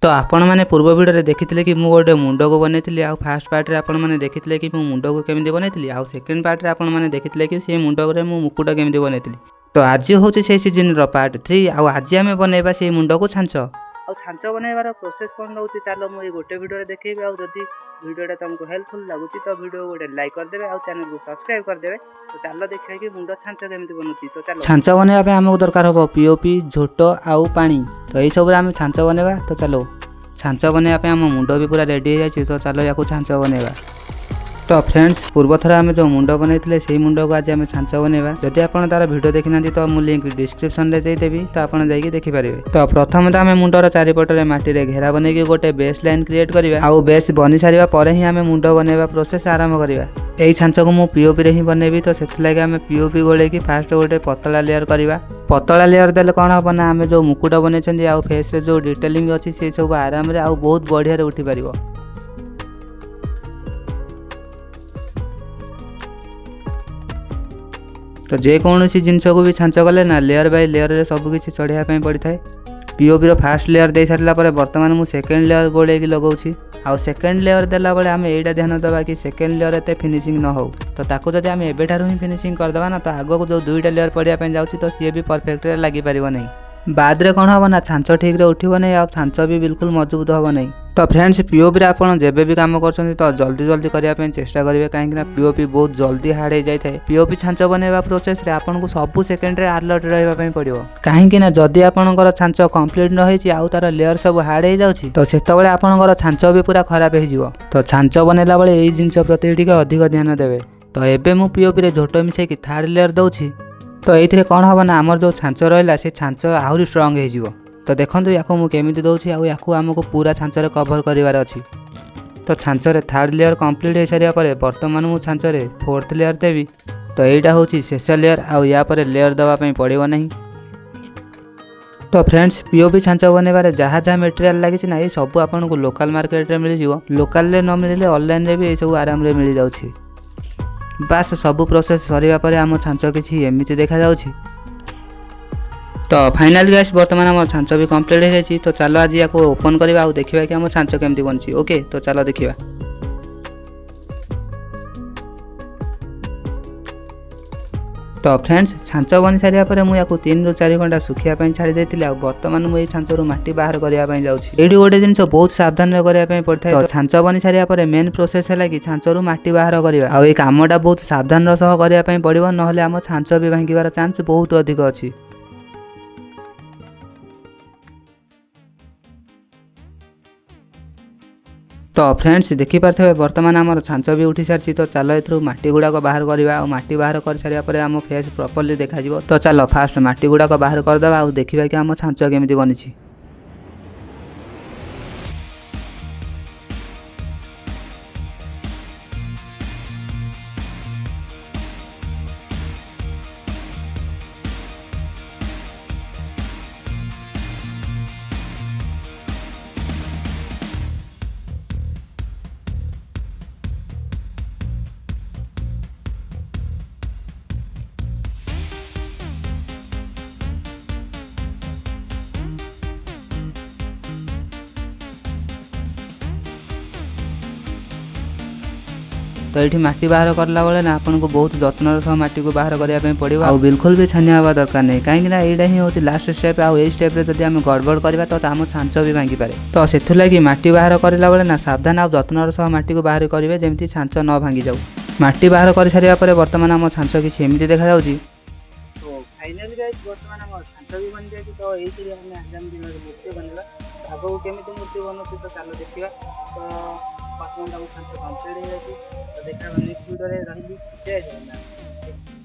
तो आपण मैंने पूर्व वीडियो देखिथिले कि मु गोटे मुंड को बनैथिली आ फास्ट पार्ट रे आपण मैंने देखिथिले कि मु मुंड को केमिति बनैथिली आ सेकंड पार्ट रे आपण मैंने देखिथिले कि से मुंड रे मु मुकुट केमिति बनैथिली। तो आज होची से सीजन रो पार्ट 3 आ आज आमे बनेबा से मुंड को छांच आ छांच बनैबार प्रोसेस कोन रहउची चलो मु ए गोटे वीडियो रे देखैबे। आ जदी वीडियोटा तुमको हेल्पफुल लागुची तो वीडियो गोटे लाइक कर देबे आ चैनल को सब्सक्राइब कर देबे। तो चलो देखिए कि मुंड छांच केमिति बनउची। तो चलो छांच बनैबा पे हमको दरकार हो पीओपी झोटो आउ पानी। तो एई सब रे हम छांच बनैबा। तो चलो छांच बनैबा पे हम मुंड भी पूरा रेडी हो जाए। तो चलो या छांच बनैबा। तो फ्रेंड्स पूर्व थर आम जो मुंड बनई से मुंड को आज आम छांच बनैबा। जदि आप तार वीडियो देखी ना तो मुझे लिंक डिस्क्रिप्शन में देदेवी। तो आप देखिपारे। तो प्रथम तो आम मुंडर चारिपटे माटी रे घेरा बनई गोटे बेस लाइन क्रिएट करवा। आउ बेस बनी सारा पर ही आम मुंड बनैबा प्रोसेस आरंभ करवा। यही छांच को मुझे पीओपी रे ही बनैबी। तो से आम पीओपी गोले की फास्ट गोटे पतला लेयर करवा। पतला लेयर देले कौन हम ना आम जो मुकुट बनई आउ फेस रे जो डिटेलिंग अच्छी से सब आराम रे आउ बहुत बढ़िया उठी पारिबो। तो जेकोसी जिनस को भी छांच गले ना लेयर बाय लेयर रे सब किछि चढ़ाई पड़ता है। पीओपी रो फास्ट लेयर दे सारा पर बर्तमान मु सेकंड लेयर गोले लगाउछि। आ सेकंड लेयर देला बेले आम एटा ध्यान देबा कि सेकंड लेयर एते फिनिशिंग न हो। तो ताको जदि आम एबेठारु ही फिनिशिंग कर देबा ना तो आगो जो दुईटा लेयर पड़िया पे जाउछि तो सी भी परफेक्ट रे लागि परिबो नै। बाद रे कोन होबो ना छांच ठीक रे उठिबो नै आ छांच भी बिल्कुल मजबूत होबो नै। तो फ्रेंड्स पीओपी रे आपण जेबे भी काम करछन तो जल्दी जल्दी करिया पे चेष्टा करिवे काहे कि ना पीओपी बहुत जल्दी हार्ड हो जाय थाए। पीओपी छांच बनेबा प्रोसेस रे आपण को सब सेकंड रे अलर्ट रहबा पे पड़िबो। काहे कि ना जदी आपणकर छांच कंप्लीट न होईची आ तार लेयर सब हार्ड हो जाउची तो सेते बेले आपणकर छांच भी पूरा खराब हो जिवो। तो छांच बनेला बेले एई जिंस प्रति टिके अधिक ध्यान देबे। तो एबे मु पीओपी रे झोटो मिसे कि थर्ड लेयर दउची। तो एइथिरे कोन होबो ना हमर जो छांच रहला से छांच आहुरी स्ट्रांग हो जिवो। तो देखो याको मु केमिति दउछि आ आमको पूरा छांच रे कवर करिवार अछि। तो छांच रे थर्ड लेयर कंप्लीट हो सारिया पर वर्तमान मु छांच रे फोर्थ लेयर देवी। तो एटा होछि शेष लेयर आ या पर लेयर दवा पई पड़िबो नहीं। तो फ्रेंड्स पीओपी छांच बनेबारे जहाँ जहाँ मटेरियल लागिछि ना ए सब आपन को लोकल मार्केट रे मिल जिवो। लोकल रे न मिलले ऑनलाइन रे भी ए सब आराम रे मिल जाउछि। बस सब प्रोसेस सरिया पर आम छांच किछि एमिति देखा जाउछि। तो फाइनल गाइस वर्तमान आम छांच भी कंप्लीट हो जाए। तो चलो आज या ओपन करवा और देखा कि आम छांच केमती बनछि। ओके तो चलो देखिबा। तो फ्रेंड्स छांच बनी सारिया पर मु याको 3 ରୁ 4 घंटा सुखिया पई छाड़ी देथिले आ वर्तमान मु ए छांच रो माटी बाहर करिया पई जाउछि। एडी गोटे जिंस बहुत सावधान रे करिया पई पड़थाय। तो छांच बनी सारिया पर मेन प्रोसेस है कि छांच रो माटी बाहर करिवा आ ए कामटा बहुत सावधान रो सह करिया पई पड़िबो नहले आम छांच भी भांगिबार चांस बहुत अधिक अछि। तो फ्रेंड्स देखि पारथबे वर्तमान आमर छांच भी उठी सारछि। तो चलो एथरु माटी गुडा को बाहर करवा और माटी बाहर कर सारिया पर आम फेस प्रॉपर्ली देखा जिवो। तो चलो फास्ट माटी गुडा को बाहर कर दबा और देखिबा कि आम छांच केमिति बनिछि। तो ये माटी बाहर करला बेले ना आपन को बहुत जत्न सह माटी को बाहर करिया पे पड़िबो आ बिल्कुल भी छानिया हवा दरकार नहीं। काहे कि ना एडा ही होची लास्ट स्टेप आ ए स्टेप रे जदी हम गड़बड़ करबा तो आम छांच भी भांगी पारे। तो सेथु लागि माटी बाहर करला बेले ना सावधान आ जत्न सह माटी को बाहर करिवे जेमति छांच न भांगी जाऊ। माटी बाहर कर सारिया पर वर्तमान आम छांच किछि एमिति देखा जाउची। तो फाइनली गाइस वर्तमान आम छांच भी बन जाय। तो एई तरी हम आगामी दिन रे मूर्ति बनला आगो केमिति मूर्ति बनोती तो चलो देखिबा। तो वर्तमान आम छांच कंप्लीट हो जाय। तो देखा नेक्स्ट वीडियो रे रहिली जय जगन्नाथ।